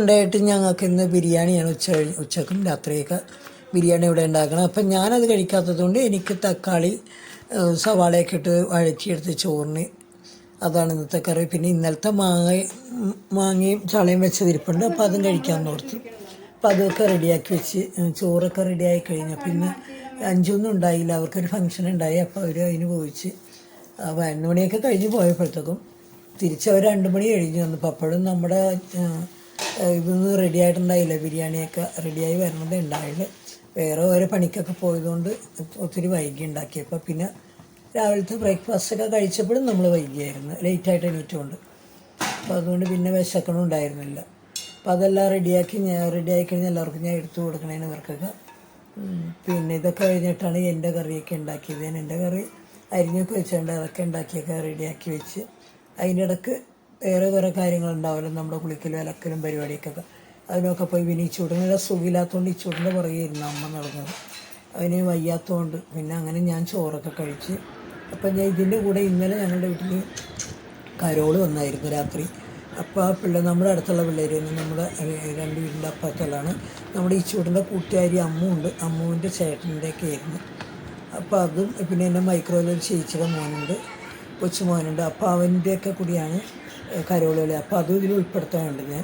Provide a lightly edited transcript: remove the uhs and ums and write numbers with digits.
Sunday ആയിട്ട് ഞങ്ങൾക്ക് ഇന്ന് ബിരിയാണിയാണ് ഉച്ചക്കും രാത്രിയൊക്കെ ബിരിയാണി ഇവിടെ ഉണ്ടാക്കണം. അപ്പം ഞാനത് കഴിക്കാത്തതുകൊണ്ട് എനിക്ക് തക്കാളി സവാളയൊക്കെ ഇട്ട് വഴറ്റിയെടുത്ത് ചോറിന് അതാണ് ഇന്നത്തെ കറി. പിന്നെ ഇന്നലത്തെ മാങ്ങയും ചളയും വെച്ചതിരിപ്പുണ്ട്, അപ്പോൾ അതും കഴിക്കാമെന്ന് ഓർത്തു. അപ്പോൾ അതൊക്കെ റെഡിയാക്കി വെച്ച് ചോറൊക്കെ റെഡിയായി കഴിഞ്ഞു. പിന്നെ അഞ്ചൊന്നും ഉണ്ടായില്ല, അവർക്കൊരു ഫംഗ്ഷൻ ഉണ്ടായി. അപ്പോൾ അവർ അതിന് പോയിച്ച് 11 മണിയൊക്കെ കഴിഞ്ഞ് പോയപ്പോഴത്തേക്കും തിരിച്ചവർ 2 മണി കഴിഞ്ഞ് വന്നപ്പോൾ അപ്പോഴും നമ്മുടെ ഇതൊന്നും റെഡി ആയിട്ടുണ്ടായില്ല. ബിരിയാണിയൊക്കെ റെഡിയായി വരുന്നതേ ഉണ്ടായില്ല. വേറെ ഓരോ പണിക്കൊക്കെ പോയതുകൊണ്ട് ഒത്തിരി വൈകി ഉണ്ടാക്കിയപ്പോൾ. പിന്നെ രാവിലത്തെ ബ്രേക്ക്ഫാസ്റ്റൊക്കെ കഴിച്ചപ്പോഴും നമ്മൾ വൈകിയായിരുന്നു, ലേറ്റായിട്ട് എണീറ്റുകൊണ്ട്. അപ്പോൾ അതുകൊണ്ട് പിന്നെ വിശക്കണമുണ്ടായിരുന്നില്ല. അപ്പോൾ അതെല്ലാം റെഡിയായി കഴിഞ്ഞാൽ എല്ലാവർക്കും ഞാൻ എടുത്തു കൊടുക്കണേന് ഇവർക്കൊക്കെ. പിന്നെ ഇതൊക്കെ കഴിഞ്ഞിട്ടാണ് എൻ്റെ കറിയൊക്കെ ഉണ്ടാക്കിയത്. ഞാൻ എൻ്റെ കറി അരിഞ്ഞൊക്കെ വെച്ചുകൊണ്ട് അതൊക്കെ ഉണ്ടാക്കിയൊക്കെ റെഡിയാക്കി വെച്ച് അതിൻ്റെ ഇടയ്ക്ക് വേറെ കുറേ കാര്യങ്ങളുണ്ടാവുമല്ലോ, നമ്മുടെ കുളിക്കലും അലക്കലും പരിപാടിയൊക്കെ. അതിനൊക്കെ പോയി പിന്നെ ഈ ചൂടിനുള്ള സുഖമില്ലാത്തതുകൊണ്ട് ഈ ചൂടിൻ്റെ പുറകെ ഇരുന്ന് അമ്മ നടന്നത്. അതിന് വയ്യാത്തതുകൊണ്ട് പിന്നെ അങ്ങനെ ഞാൻ ചോറൊക്കെ കഴിച്ച്. അപ്പം ഞാൻ ഇതിൻ്റെ കൂടെ ഇന്നലെ ഞങ്ങളുടെ വീട്ടിൽ കരോള് വന്നായിരുന്നു രാത്രി. അപ്പോൾ ആ നമ്മുടെ അടുത്തുള്ള പിള്ളേർ നമ്മുടെ 2 വീടിൻ്റെ അപ്പുറത്തുള്ളതാണ്. നമ്മുടെ ഈ ചൂടിൻ്റെ കൂട്ടുകാരി അമ്മുണ്ട്, അമ്മുവിൻ്റെ ചേട്ടൻ്റെയൊക്കെ ആയിരുന്നു. അപ്പോൾ അതും പിന്നെ എൻ്റെ മൈക്രോയിലൊരു ചേച്ചിയുടെ മോനുണ്ട്, കൊച്ചുമോനുണ്ട്. അപ്പോൾ അവൻ്റെയൊക്കെ കൂടിയാണ് കരോളുകളി. അപ്പോൾ അതും ഇതിൽ ഉൾപ്പെടുത്താനുണ്ട് ഞാൻ.